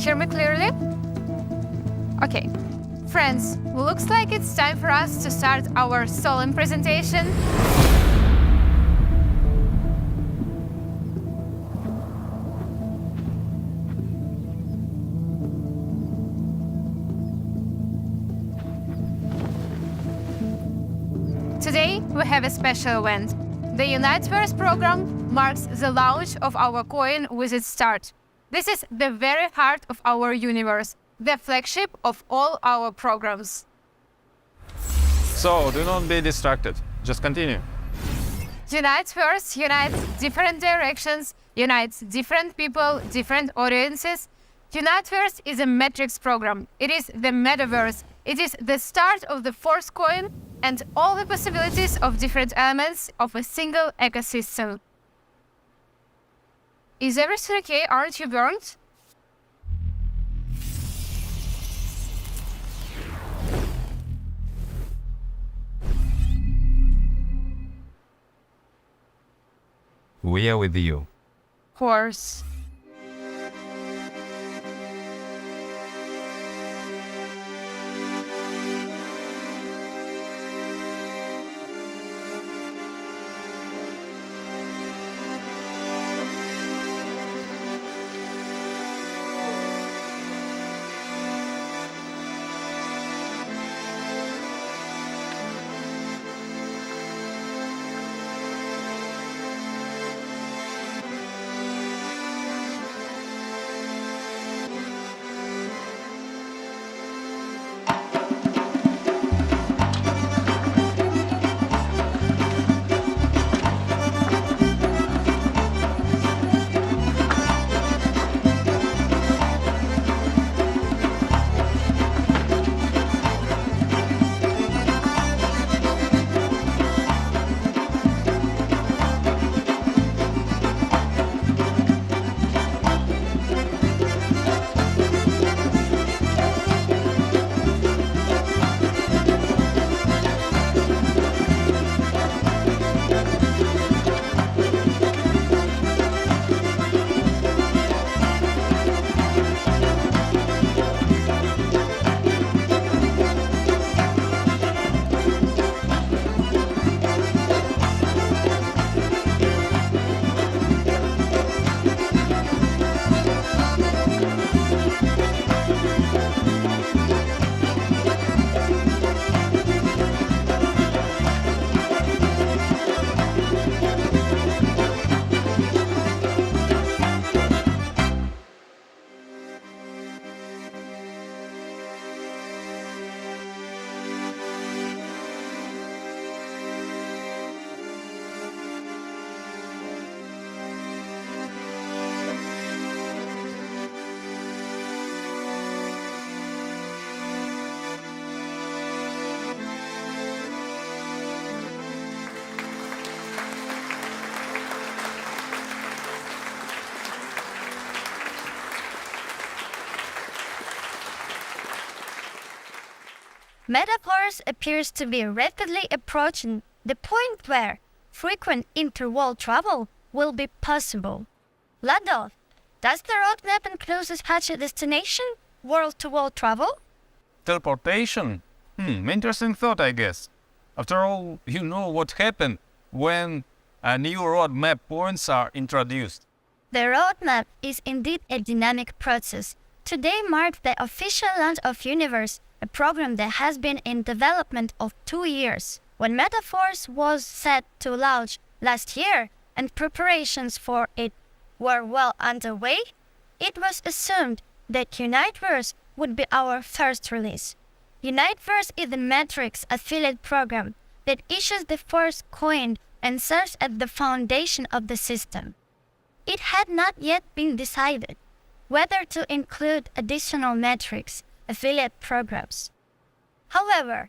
hear me clearly? Okay. Friends, looks like it's time for us to start our solemn presentation. Today, we have a special event. The Uniteverse program marks the launch of our coin with its start. This is the very heart of our universe, the flagship of all our programs. So, do not be distracted. Just continue. Uniteverse unites different directions, unites different people, different audiences. Uniteverse is a metrics program. It is the metaverse. It is the start of the fourth coin and all the possibilities of different elements of a single ecosystem. Is everything okay? Aren't you burned? We are with you. Of course. Metaverse appears to be rapidly approaching the point where frequent interworld travel will be possible. Ladov, does the roadmap include such a destination, world-to-world travel? Teleportation? Interesting thought, I guess. After all, you know what happened when new roadmap points are introduced. The roadmap is indeed a dynamic process. Today marks the official launch of Universe, a program that has been in development of 2 years. When Metaverse was set to launch last year and preparations for it were well underway, it was assumed that Uniteverse would be our first release. Uniteverse is the Matrix affiliate program that issues the first coin and serves as the foundation of the system. It had not yet been decided whether to include additional Matrix affiliate programs. However,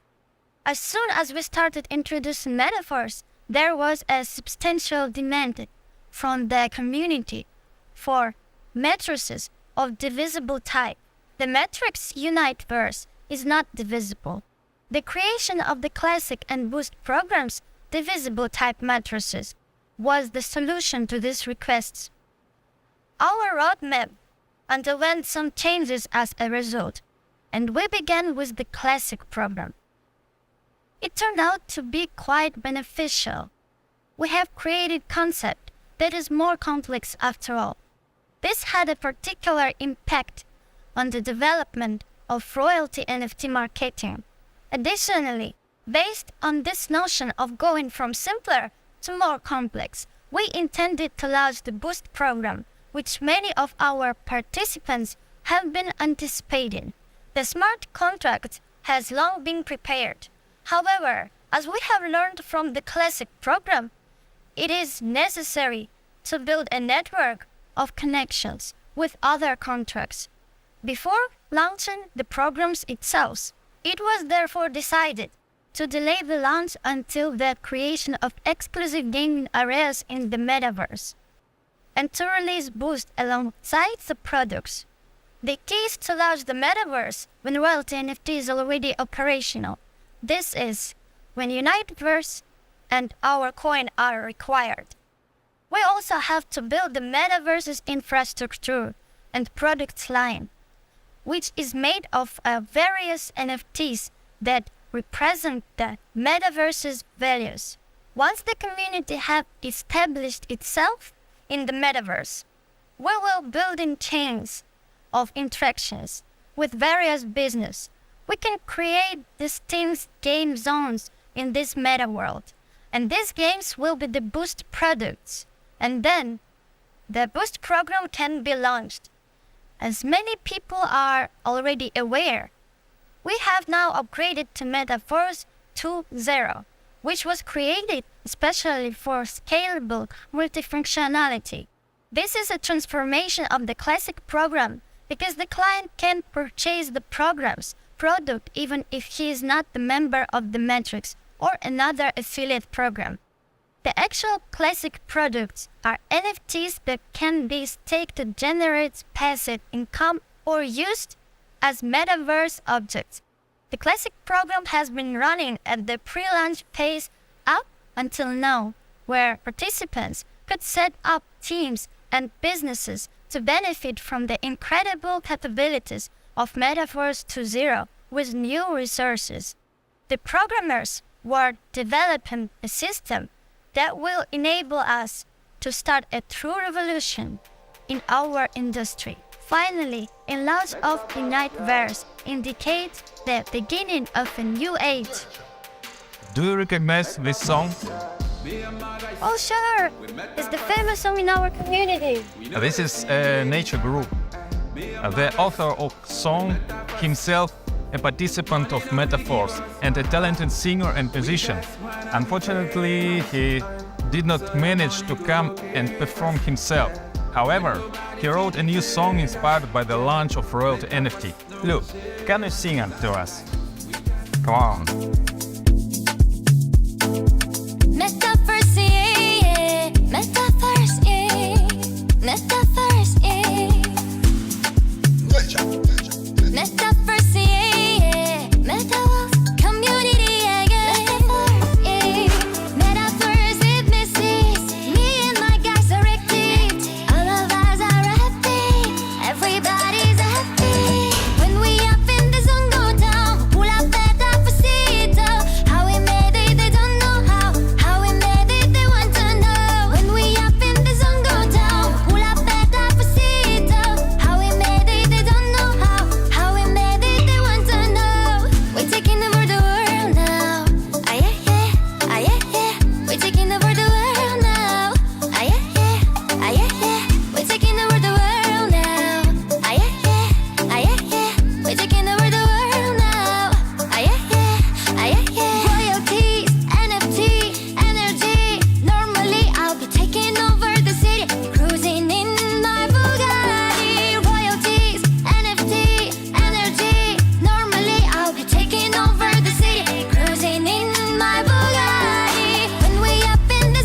as soon as we started introducing Metaverse, there was a substantial demand from the community for matrices of divisible type. The matrix Uniteverse is not divisible. The creation of the classic and boost programs, divisible type matrices, was the solution to these requests. Our roadmap underwent some changes as a result, and we began with the classic program. It turned out to be quite beneficial. We have created a concept that is more complex after all. This had a particular impact on the development of royalty NFT marketing. Additionally, based on this notion of going from simpler to more complex, we intended to launch the Boost program, which many of our participants have been anticipating. The smart contract has long been prepared. However, as we have learned from the classic program, it is necessary to build a network of connections with other contracts before launching the programs itself. It was therefore decided to delay the launch until the creation of exclusive gaming areas in the metaverse, and to release Boost alongside the products. The key is to launch the metaverse when royalty NFT is already operational. This is when Uniteverse and our coin are required. We also have to build the metaverse's infrastructure and product line, which is made of various NFTs that represent the metaverse's values. Once the community has established itself in the metaverse, we will build in chains of interactions with various business. We can create distinct game zones in this meta world, and these games will be the Boost products, and then the Boost program can be launched. As many people are already aware, we have now upgraded to Metaverse 2.0, which was created especially for scalable multifunctionality. This is a transformation of the classic program because the client can purchase the program's product even if he is not the member of the Matrix or another affiliate program. The actual classic products are NFTs that can be staked to generate passive income or used as metaverse objects. The classic program has been running at the pre-launch phase up until now, where participants could set up teams and businesses to benefit from the incredible capabilities of Metaverse 2.0 with new resources. The programmers were developing a system that will enable us to start a true revolution in our industry. Finally, a launch of Uniteverse indicates the beginning of a new age. Do you recognize this song? Oh sure, it's the famous song in our community. This is a nature group. The author of song, himself a participant of Metaforce and a talented singer and musician. Unfortunately, he did not manage to come and perform himself. However, he wrote a new song inspired by the launch of Royalty NFT. Look, can you sing it to us? Come on. Metaverse, yeah, Metaverse, yeah, Metaverse, yeah, Metaverse, yeah, Metaverse, community, yeah, Metaverse, yeah, Metaverse, it misses me and my guys are active, all of us are happy, everybody's happy. When we up in the zone, go down, pull up Metaverse, how we made it, they don't know how we made it, they want to know. When we up in the zone, go down, pull up Metaverse, how we made it, they don't know how we made it, they want to know. We're taking over the world now, ah yeah yeah, ah yeah yeah. We're taking over the world now, ah yeah yeah, ah yeah yeah. We're taking over the world now, ah yeah yeah, ah yeah yeah. We're taking over the world now, ah yeah yeah, ah yeah yeah. Royalties, NFT, energy. Normally I'll be taking over the city, cruising in my Bugatti. Royalties, NFT, energy. Normally I'll be taking over the city, cruising in my Bugatti. When we up in the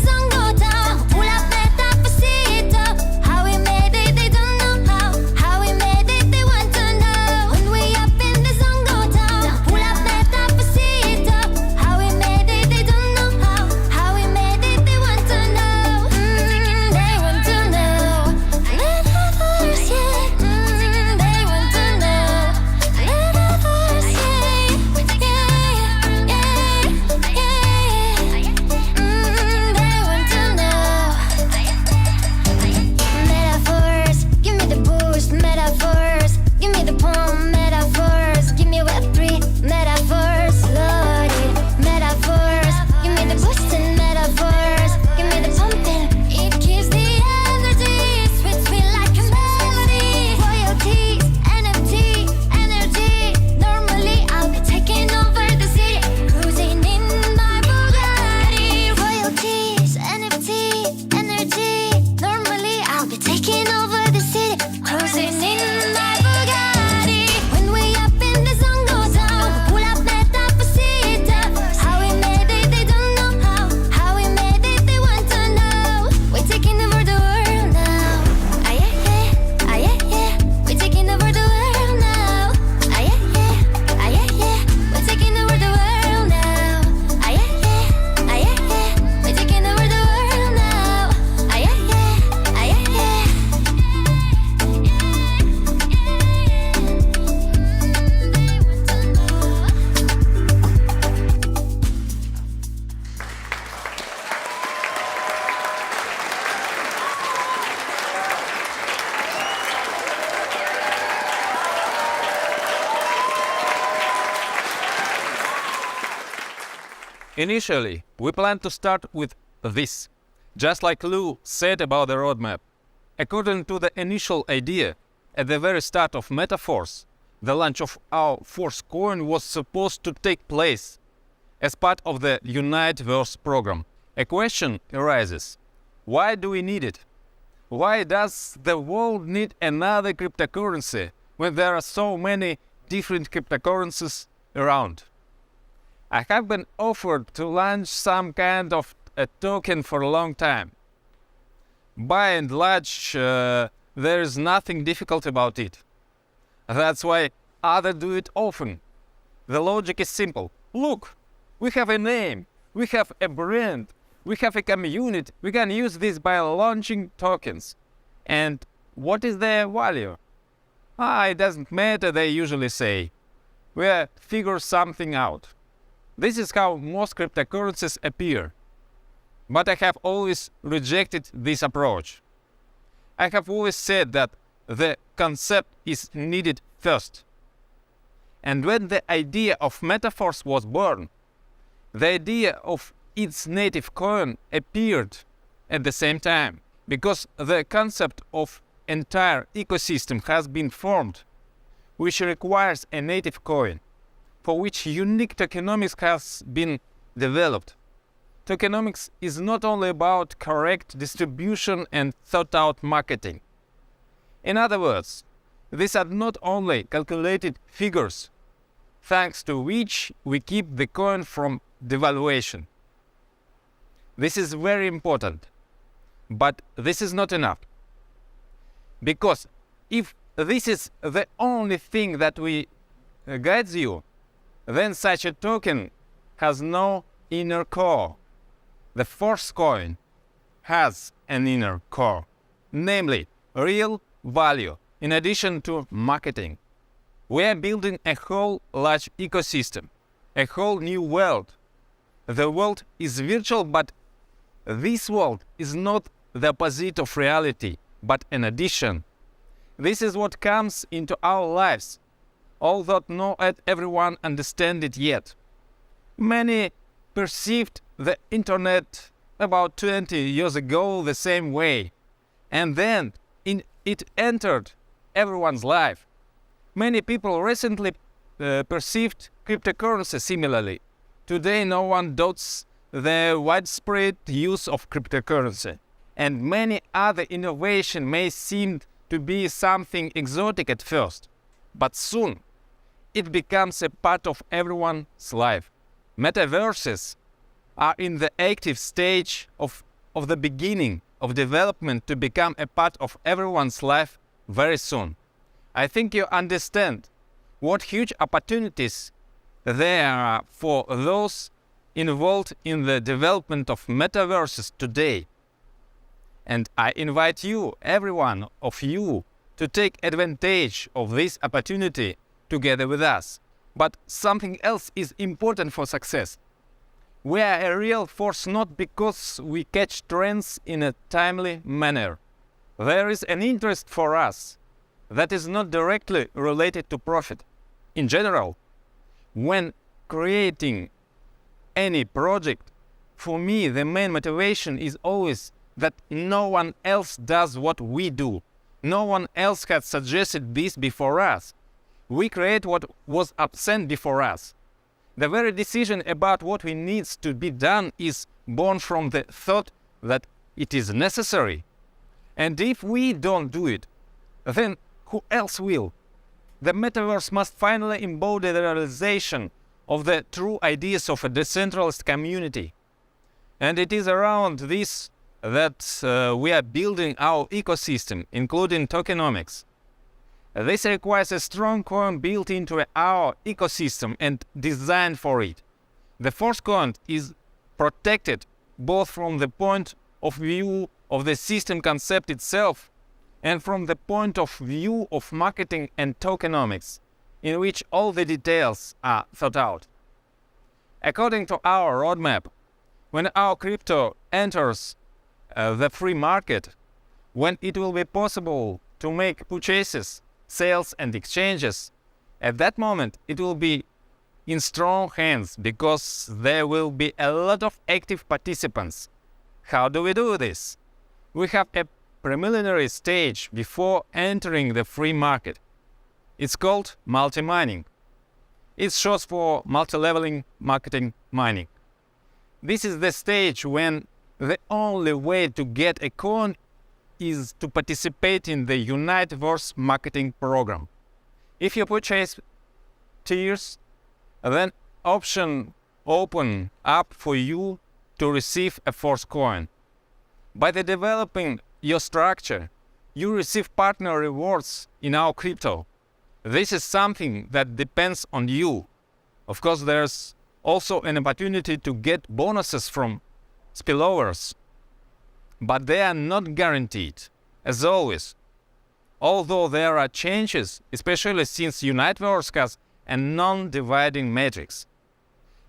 Initially, we plan to start with this, just like Lou said about the roadmap. According to the initial idea, at the very start of Metaforce, the launch of our Force coin was supposed to take place as part of the Uniteverse program. A question arises: why do we need it? Why does the world need another cryptocurrency when there are so many different cryptocurrencies around? I have been offered to launch some kind of a token for a long time. By and large, there is nothing difficult about it. That's why others do it often. The logic is simple. Look, we have a name, we have a brand, we have a community. We can use this by launching tokens. And what is their value? It doesn't matter, they usually say. We'll figure something out. This is how most cryptocurrencies appear. But I have always rejected this approach. I have always said that the concept is needed first. And when the idea of Metaforce was born, the idea of its native coin appeared at the same time, because the concept of entire ecosystem has been formed, which requires a native coin, for which unique tokenomics has been developed. Tokenomics is not only about correct distribution and thought-out marketing. In other words, these are not only calculated figures, thanks to which we keep the coin from devaluation. This is very important, but this is not enough. Because if this is the only thing that guides you, then such a token has no inner core. The Force coin has an inner core, namely real value in addition to marketing. We are building a whole large ecosystem, a whole new world. The world is virtual, but this world is not the opposite of reality, but an addition. This is what comes into our lives, although not everyone understands it yet. Many perceived the internet about 20 years ago the same way, and then it entered everyone's life. Many people recently perceived cryptocurrency similarly. Today no one doubts the widespread use of cryptocurrency, and many other innovations may seem to be something exotic at first, but soon it becomes a part of everyone's life. Metaverses are in the active stage of the beginning of development to become a part of everyone's life very soon. I think you understand what huge opportunities there are for those involved in the development of metaverses today. And I invite you, every one of you, to take advantage of this opportunity together with us. But something else is important for success. We are a real force not because we catch trends in a timely manner. There is an interest for us that is not directly related to profit. In general, when creating any project, for me the main motivation is always that no one else does what we do. No one else has suggested this before us. We create what was absent before us. The very decision about what we needs to be done is born from the thought that it is necessary. And if we don't do it, then who else will? The metaverse must finally embody the realization of the true ideas of a decentralized community. And it is around this that we are building our ecosystem, including tokenomics. This requires a strong coin built into our ecosystem and designed for it. The Force coin is protected both from the point of view of the system concept itself and from the point of view of marketing and tokenomics, in which all the details are thought out. According to our roadmap, when our crypto enters the free market, when it will be possible to make purchases, sales and exchanges, at that moment it will be in strong hands because there will be a lot of active participants. How do we do this? We have a preliminary stage before entering the free market. It's called multi-mining. It's short for multi-leveling marketing mining. This is the stage when the only way to get a coin is to participate in the Uniteverse marketing program. If you purchase tiers, then option open up for you to receive a force coin. By the developing your structure, you receive partner rewards in our crypto. This is something that depends on you. Of course, there's also an opportunity to get bonuses from spillovers, but they are not guaranteed, as always. Although there are changes, especially since Uniteverse has a non-dividing matrix.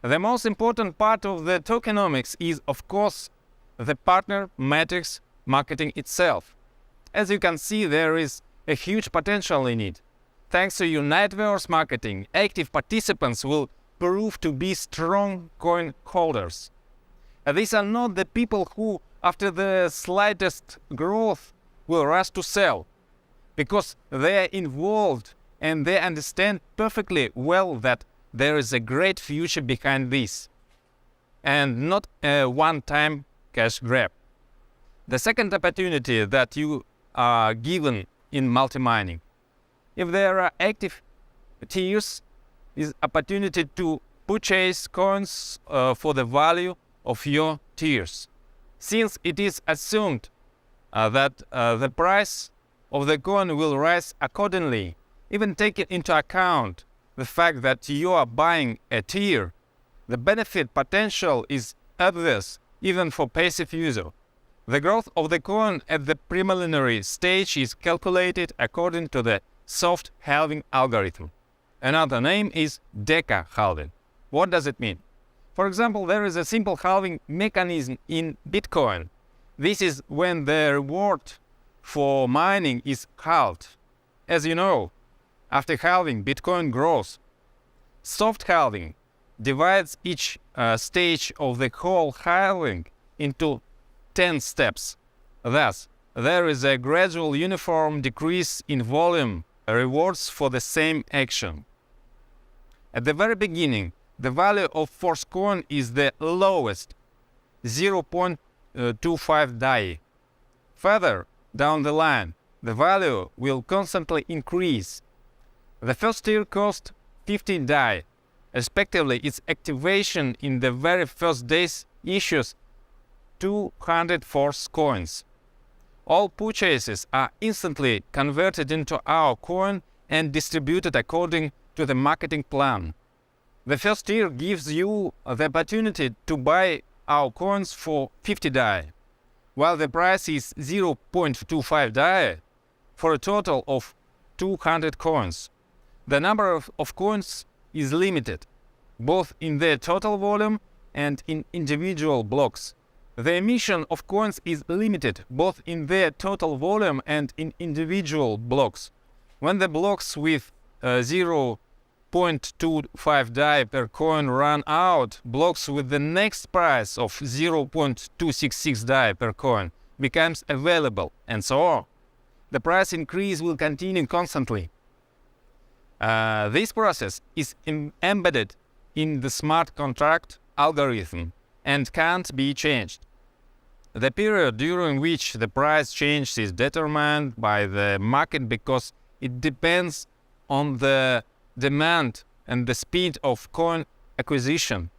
The most important part of the tokenomics is, of course, the partner matrix marketing itself. As you can see, there is a huge potential in it. Thanks to Uniteverse marketing, active participants will prove to be strong coin holders. These are not the people who, after the slightest growth, will rush to sell, because they are involved and they understand perfectly well that there is a great future behind this, and not a one-time cash grab. The second opportunity that you are given in multi-mining, if there are active tiers, is opportunity to purchase coins for the value of your tiers. Since it is assumed that the price of the coin will rise accordingly, even taking into account the fact that you are buying a tier, the benefit potential is obvious even for passive user. The growth of the coin at the preliminary stage is calculated according to the soft halving algorithm. Another name is Deca halving. What does it mean? For example, there is a simple halving mechanism in Bitcoin. This is when the reward for mining is halved. As you know, after halving, Bitcoin grows. Soft halving divides each stage of the whole halving into 10 steps. Thus, there is a gradual uniform decrease in volume rewards for the same action. At the very beginning, the value of force coin is the lowest, 0.25 DAI. Further down the line, the value will constantly increase. The first tier cost 50 DAI. Respectively, its activation in the very first days issues 200 force coins. All purchases are instantly converted into our coin and distributed according to the marketing plan. The first tier gives you the opportunity to buy our coins for 50 DAI, while the price is 0.25 DAI for a total of 200 coins. The number of coins is limited, both in their total volume and in individual blocks. The emission of coins is limited both in their total volume and in individual blocks. When the blocks with 0.25 DAI per coin run out, blocks with the next price of 0.266 DAI per coin becomes available, and so on. The price increase will continue constantly. This process is embedded in the smart contract algorithm and can't be changed. The period during which the price change is determined by the market because it depends on the demand and the speed of coin acquisition.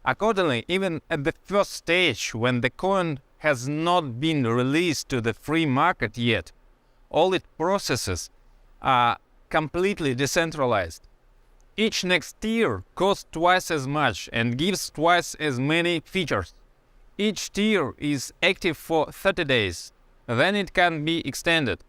Accordingly, even at the first stage, when the coin has not been released to the free market yet, all its processes are completely decentralized. Each next tier costs twice as much and gives twice as many features. Each tier is active for 30 days, then it can be extended.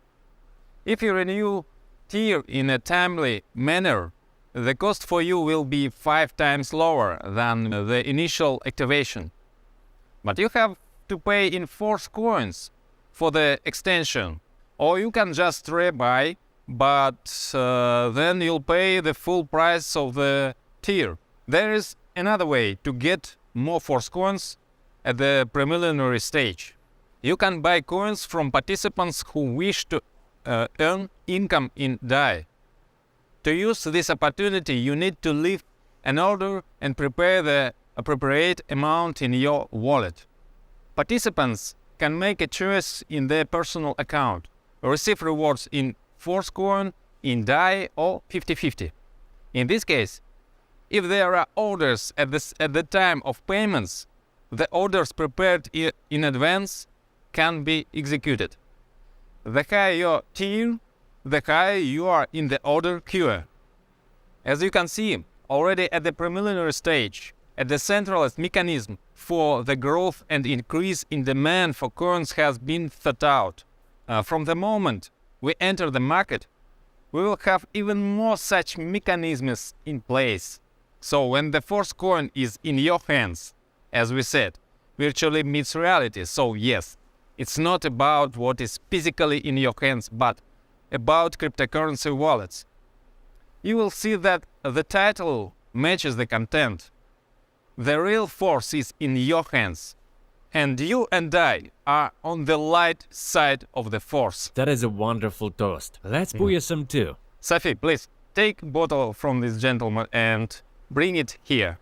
If you renew tier in a timely manner, the cost for you will be 5 times lower than the initial activation. But you have to pay in force coins for the extension, or you can just rebuy, but then you'll pay the full price of the tier. There is another way to get more force coins at the preliminary stage. You can buy coins from participants who wish to earn income in DAI. To use this opportunity, you need to leave an order and prepare the appropriate amount in your wallet. Participants can make a choice in their personal account, receive rewards in force coin, in DAI, or 50-50. In this case, if there are orders at the time of payments, the orders prepared in advance can be executed. The higher your tier, the higher you are in the order queue. As you can see, already at the preliminary stage, a decentralized mechanism for the growth and increase in demand for coins has been thought out. From the moment we enter the market, we will have even more such mechanisms in place. So when the force coin is in your hands, as we said, virtually meets reality. So yes, it's not about what is physically in your hands, but about cryptocurrency wallets. You will see that the title matches the content. The real force is in your hands, and you and I are on the light side of the force. That is a wonderful toast. Let's pour you some too. Sophie, please take a bottle from this gentleman and bring it here.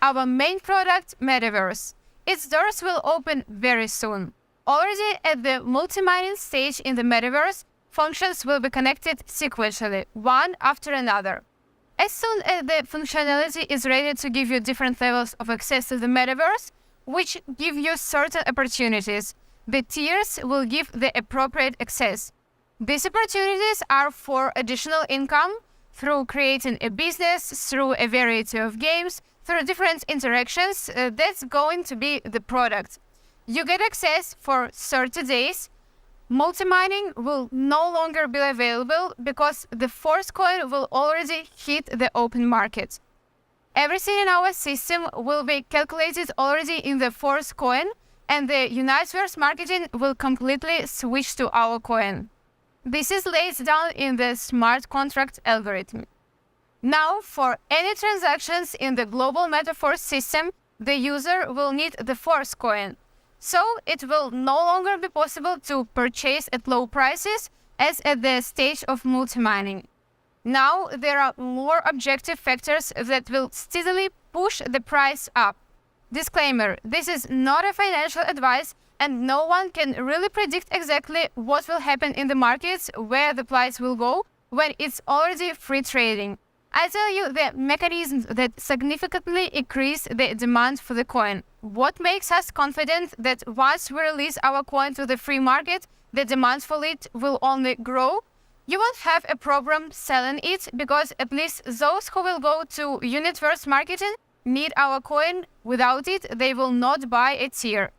our main product, Metaverse. Its doors will open very soon. Already at the multi-mining stage in the Metaverse, functions will be connected sequentially, one after another. As soon as the functionality is ready to give you different levels of access to the Metaverse, which give you certain opportunities, the tiers will give the appropriate access. These opportunities are for additional income, through creating a business, through a variety of games, through different interactions. That's going to be the product. You get access for 30 days. Multi-mining will no longer be available because the Force coin will already hit the open market. Everything in our system will be calculated already in the Force coin, and the Universe marketing will completely switch to our coin. This is laid down in the smart contract algorithm. Now, for any transactions in the global Metaforce system, the user will need the Force coin. So it will no longer be possible to purchase at low prices as at the stage of multi-mining. Now, there are more objective factors that will steadily push the price up. Disclaimer, this is not a financial advice, and no one can really predict exactly what will happen in the markets, where the price will go, when it's already free trading. I tell you the mechanisms that significantly increase the demand for the coin. What makes us confident that once we release our coin to the free market, the demand for it will only grow? You won't have a problem selling it because at least those who will go to Universe marketing need our coin. Without it, they will not buy a tier.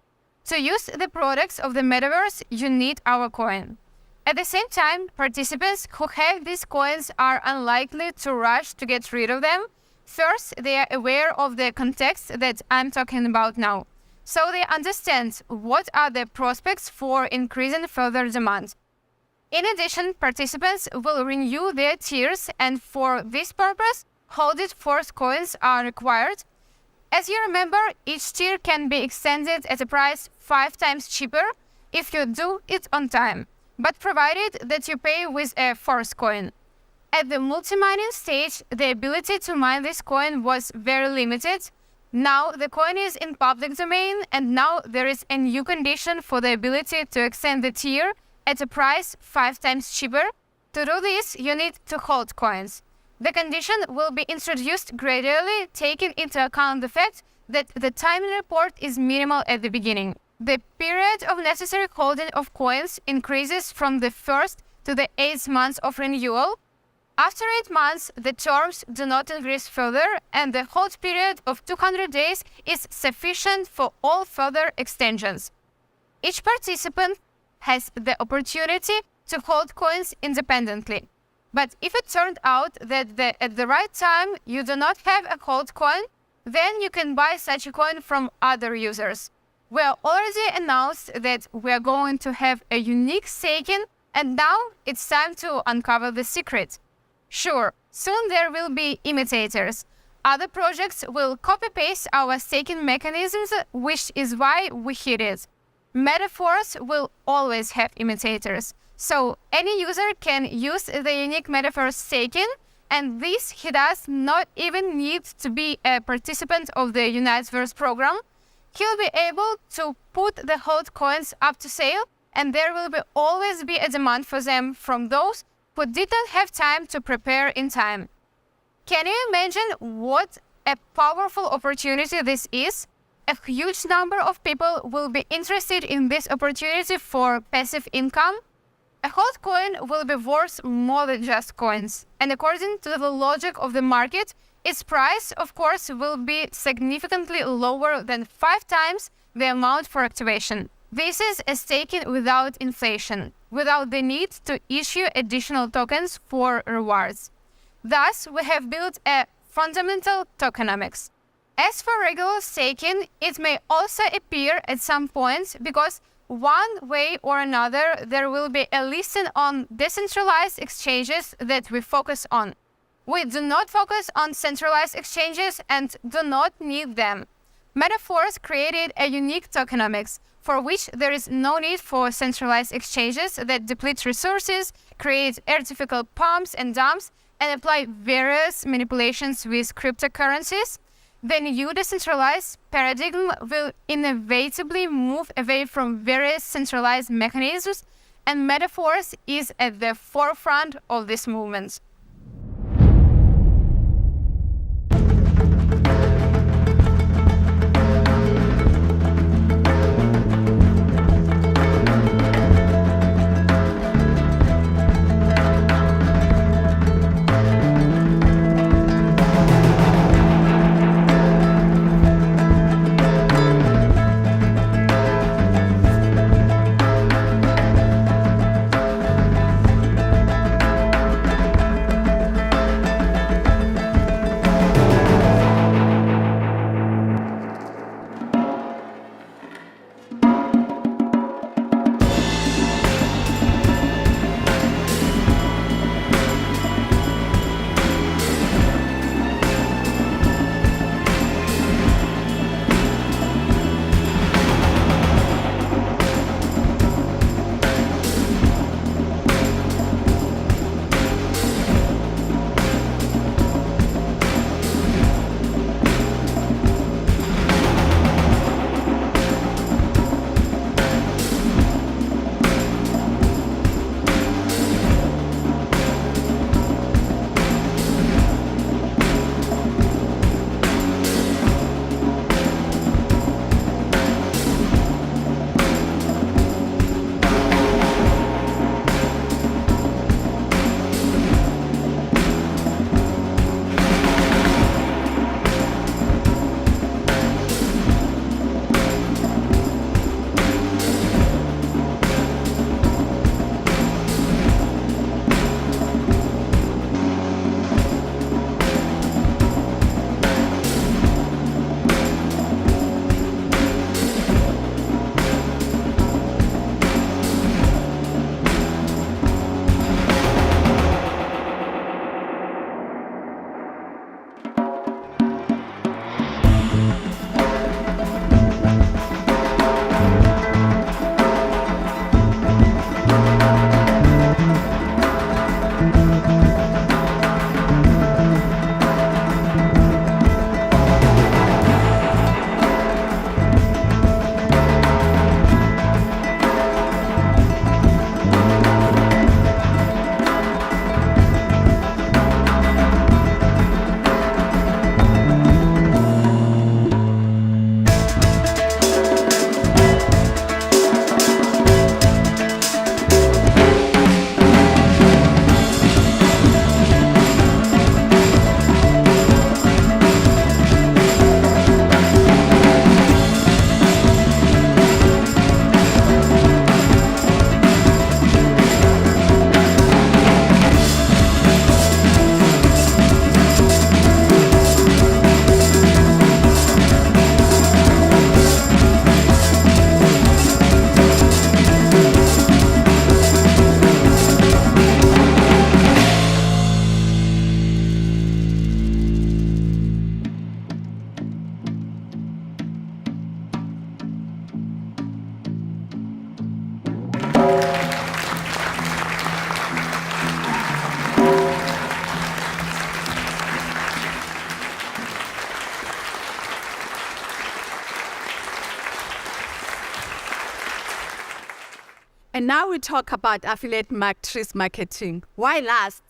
To use the products of the Metaverse, you need our coin. At the same time, participants who have these coins are unlikely to rush to get rid of them. First, they are aware of the context that I'm talking about now, so they understand what are the prospects for increasing further demand. In addition, participants will renew their tiers, and for this purpose, holded Force coins are required. As you remember, each tier can be extended at a price 5 times cheaper if you do it on time, but provided that you pay with a Force coin. At the multi-mining stage, the ability to mine this coin was very limited. Now the coin is in public domain, and now there is a new condition for the ability to extend the tier at a price 5 times cheaper. To do this, you need to hold coins. The condition will be introduced gradually, taking into account the fact that the timing report is minimal at the beginning. The period of necessary holding of coins increases from the 1st to the 8th month of renewal. After 8 months, the terms do not increase further, and the hold period of 200 days is sufficient for all further extensions. Each participant has the opportunity to hold coins independently. But if it turned out that at the right time you do not have a hold coin, then you can buy such a coin from other users. We already announced that we are going to have a unique staking, and now it's time to uncover the secret. Sure, soon there will be imitators. Other projects will copy-paste our staking mechanisms, which is why we hid it. Metaforce will always have imitators. So any user can use the unique Metaverse staking, and this he does not even need to be a participant of the Universe program. He'll be able to put the hold coins up to sale, and there will always be a demand for them from those who didn't have time to prepare in time. Can you imagine what a powerful opportunity this is? A huge number of people will be interested in this opportunity for passive income. A hold coin will be worth more than just coins, and according to the logic of the market, its price, of course, will be significantly lower than 5 times the amount for activation. This is a staking without inflation, without the need to issue additional tokens for rewards. Thus, we have built a fundamental tokenomics. As for regular staking, it may also appear at some point because one way or another there will be a listing on decentralized exchanges that we focus on. We do not focus on centralized exchanges and do not need them. Metaforce created a unique tokenomics for which there is no need for centralized exchanges that deplete resources, create artificial pumps and dumps, and apply various manipulations with cryptocurrencies. the new decentralized paradigm will inevitably move away from various centralized mechanisms, and Metaverse is at the forefront of this movement. And now we talk about affiliate matrix marketing. Why last?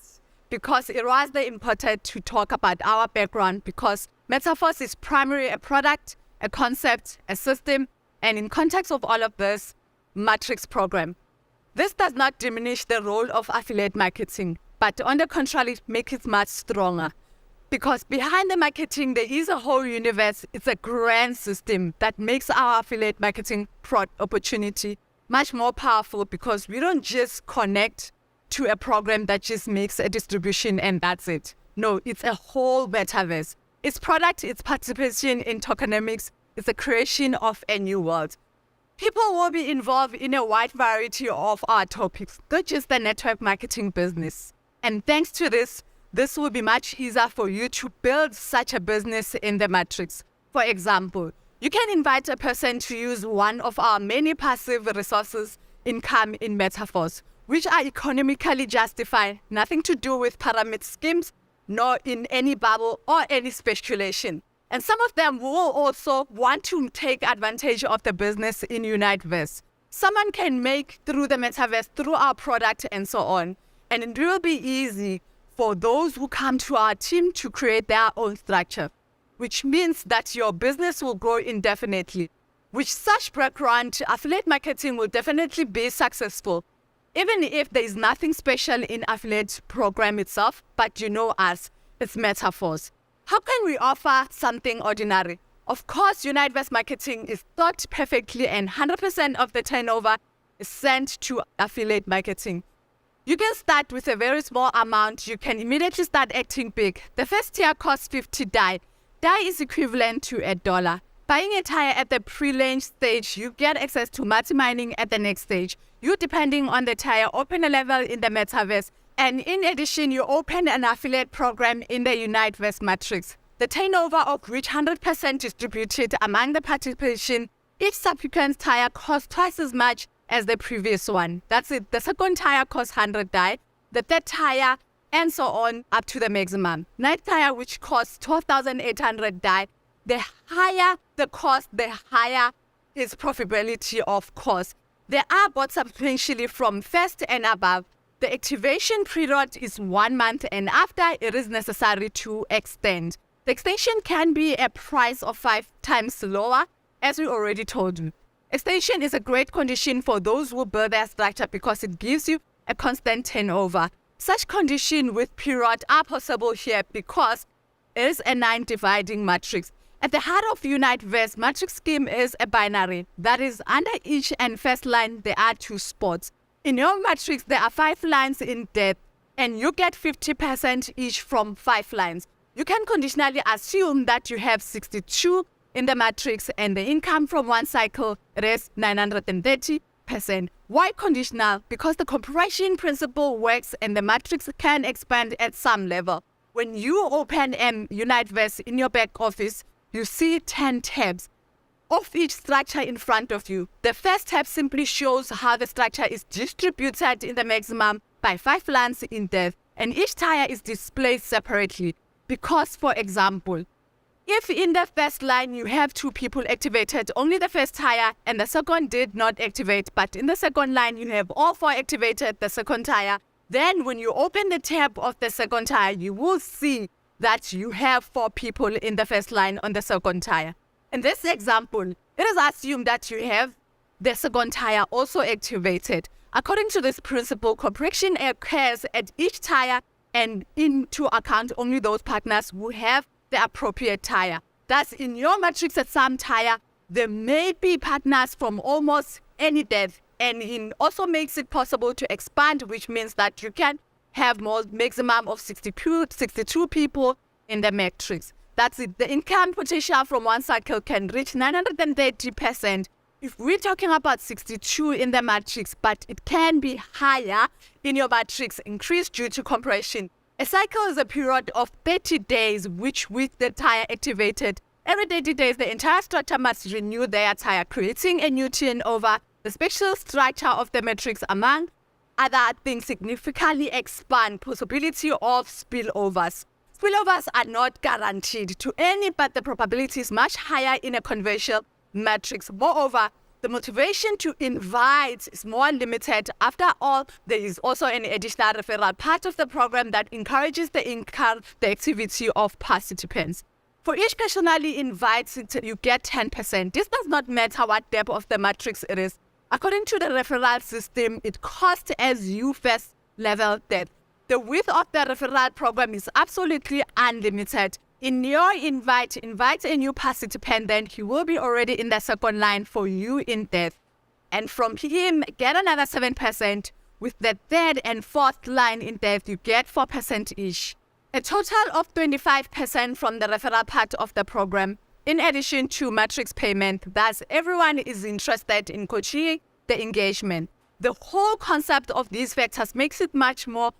Because it was the important to talk about our background, because Metaverse is primarily a product, a concept, a system, and in context of all of this, matrix program. This does not diminish the role of affiliate marketing, but on the contrary, make it much stronger. Because behind the marketing, there is a whole universe. It's a grand system that makes our affiliate marketing opportunity much more powerful, because we don't just connect to a program that just makes a distribution and that's it. No, it's a whole metaverse. It's product, it's participation in tokenomics, it's the creation of a new world. People will be involved in a wide variety of our topics, not just the network marketing business. And thanks to this will be much easier for you to build such a business in the matrix. For example, you can invite a person to use one of our many passive resources income in Metaverse, which are economically justified, nothing to do with pyramid schemes, nor in any bubble or any speculation. And some of them will also want to take advantage of the business in Uniteverse. Someone can make through the metaverse, through our product and so on. And it will be easy for those who come to our team to create their own structure, which means that your business will grow indefinitely. With such background, affiliate marketing will definitely be successful, even if there is nothing special in affiliate program itself, but you know us, it's metaphors. How can we offer something ordinary? Of course, Uniteverse marketing is thought perfectly and 100% of the turnover is sent to affiliate marketing. You can start with a very small amount. You can immediately start acting big. The first tier costs 50 DAI. DAI is equivalent to $1. Buying a tire at the pre-launch stage, you get access to multi-mining at the next stage. You, depending on the tire, open a level in the metaverse. And in addition, you open an affiliate program in the Uniteverse matrix. The turnover of which 100% distributed among the participation. Each subsequent tire costs twice as much as the previous one. That's it. The second tire costs 100 DAI. The third tire, and so on, up to the maximum. Ninth tire, which costs 12,800 DAI. The higher the cost, the higher its profitability, of course. There are bots substantially from first and above. The activation period is 1 month, and after it is necessary to extend. The extension can be a price of 5 times lower, as we already told you. Extension is a great condition for those who build their structure because it gives you a constant turnover. Such conditions with period are possible here because it is a 9 dividing matrix. At the heart of Uniteverse, matrix scheme is a binary. That is, under each and first line, there are 2 spots. In your matrix, there are 5 lines in depth, and you get 50% each from 5 lines. You can conditionally assume that you have 62 in the matrix, and the income from one cycle is 930%. Why conditional? Because the compression principle works, and the matrix can expand at some level. When you open Uniteverse in your back office, you see 10 tabs of each structure in front of you. The first tab simply shows how the structure is distributed in the maximum by 5 lines in depth, and each tire is displayed separately. Because, for example, if in the first line you have 2 people activated, only the first tire and the second did not activate, but in the second line you have all 4 activated, the second tire, then when you open the tab of the second tire, you will see that you have 4 people in the first line on the second tire. In this example, it is assumed that you have the second tire also activated. According to this principle, compression occurs at each tire and into account only those partners who have the appropriate tire. Thus, in your matrix at some tire, there may be partners from almost any depth, and it also makes it possible to expand, which means that you can have more maximum of 62 people in the matrix. That's it. The income potential from one cycle can reach 930%. If we're talking about 62 in the matrix, but it can be higher in your matrix, increased due to compression. A cycle is a period of 30 days, which with the tire activated, every 30 days the entire structure must renew their tire, creating a new turnover. The special structure of the matrix, among other things, significantly expand possibility of spillovers. Spillovers are not guaranteed to any, but the probability is much higher in a conventional matrix. Moreover, the motivation to invite is more limited. After all, there is also an additional referral part of the program that encourages the activity of participants. For each personally invited, you get 10%. This does not matter what depth of the matrix it is. According to the referral system, it costs as you first level depth. The width of the referral program is absolutely unlimited. In your invite a new participant, then he will be already in the second line for you in depth. And from him, get another 7%. With the third and fourth line in depth, you get 4% each. A total of 25% from the referral part of the program, in addition to matrix payment. Thus, everyone is interested in coaching the engagement. The whole concept of these factors makes it much more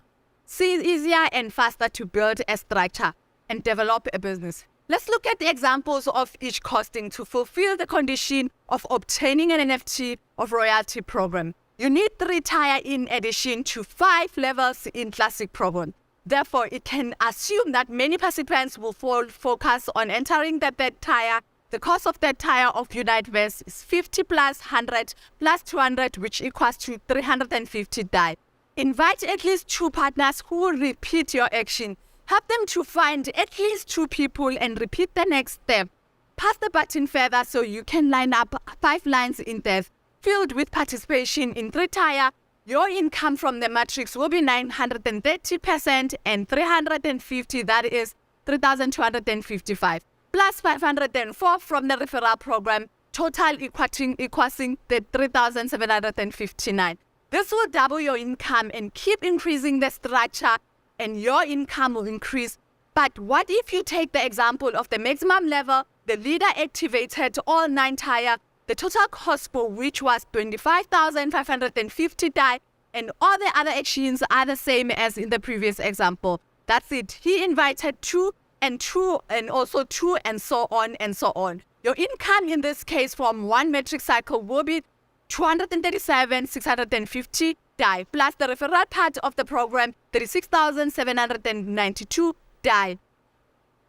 easier and faster to build a structure and develop a business. Let's look at the examples of each costing to fulfill the condition of obtaining an NFT of royalty program. You need 3 tire in addition to 5 levels in classic program. Therefore, it can assume that many participants will focus on entering the third tier. The cost of that tier of Uniteverse is 50 plus 100 plus 200, which equals to 350 DAI. Invite at least 2 partners who will repeat your action. Help them to find at least 2 people and repeat the next step. Pass the button further so you can line up 5 lines in depth filled with participation in 3 tier. Your income from the matrix will be 930% and 350, that is 3,255, plus 504 from the referral program, total equaling the 3,759. This will double your income and keep increasing the structure, and your income will increase. But what if you take the example of the maximum level, the leader activated all 9 tier, the total cost for which was 25,550 DAI, and all the other actions are the same as in the previous example. That's it. He invited 2 and 2 and also 2 and so on and so on. Your income in this case from 1 metric cycle will be 237,650 DAI plus the referral part of the program 36,792 DAI,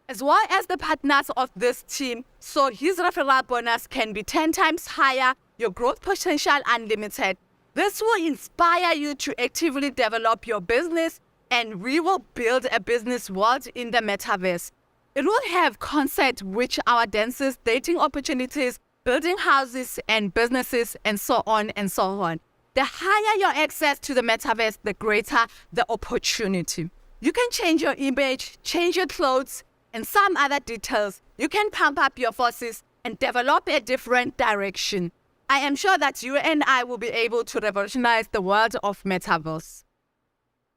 as well as the partners of this team. So his referral bonus can be 10 times higher, your growth potential unlimited. This will inspire you to actively develop your business, and we will build a business world in the metaverse. It will have concept which our dances, dating opportunities, building houses and businesses, and so on and so on. The higher your access to the metaverse, the greater the opportunity. You can change your image, change your clothes, and some other details. You can pump up your forces and develop a different direction. I am sure that you and I will be able to revolutionize the world of metaverse.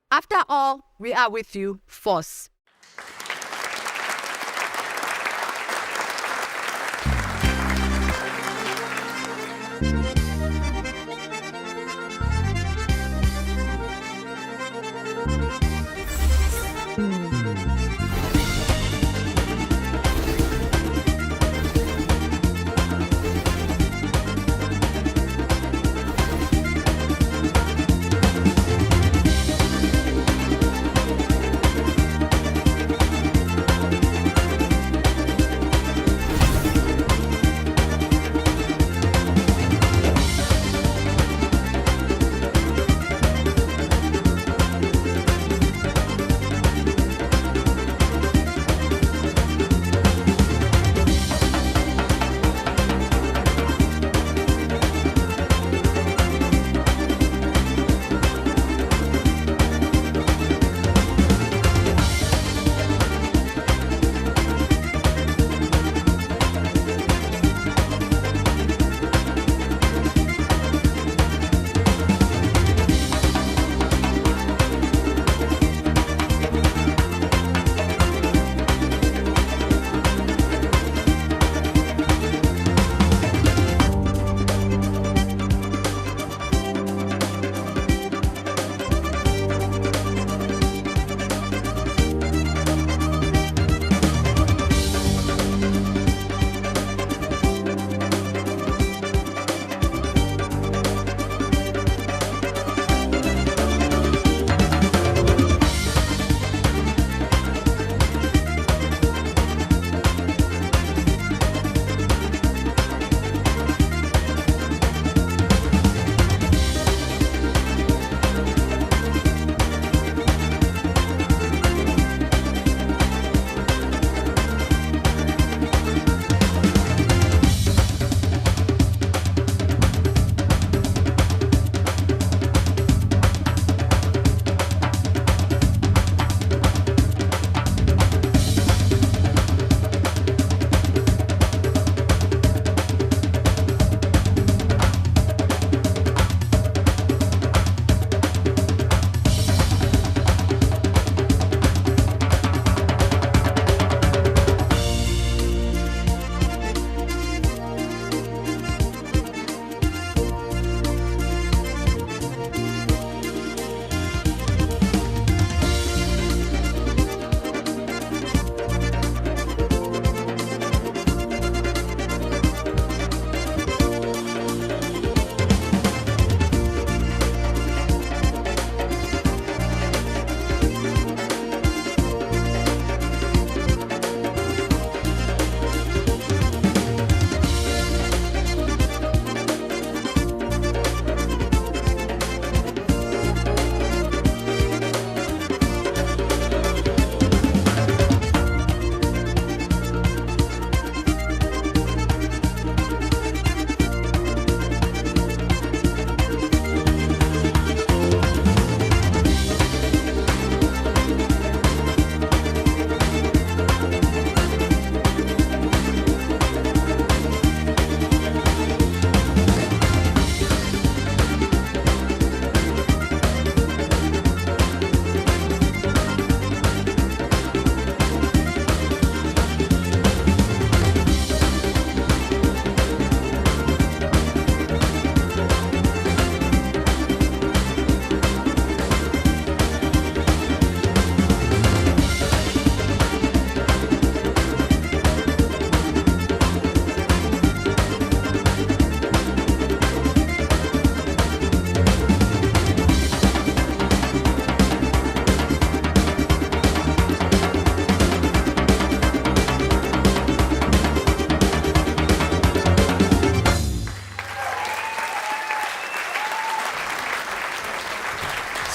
After all, we are with you, Force.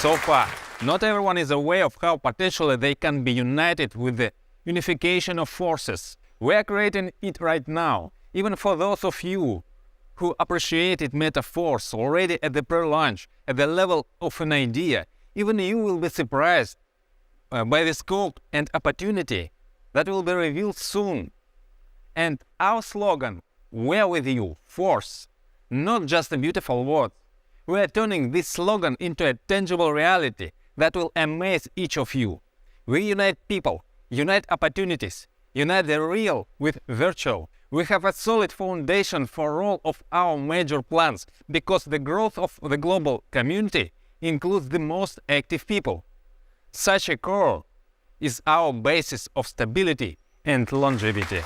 So far, not everyone is aware of how potentially they can be united with the unification of forces. We are creating it right now, even for those of you who appreciated metaphors already at the pre-launch, at the level of an idea. Even you will be surprised by the scope and opportunity that will be revealed soon. And our slogan, "We're with you, force," not just a beautiful word. We are turning this slogan into a tangible reality that will amaze each of you. We unite people, unite opportunities, unite the real with virtual. We have a solid foundation for all of our major plans because the growth of the global community includes the most active people. Such a core is our basis of stability and longevity.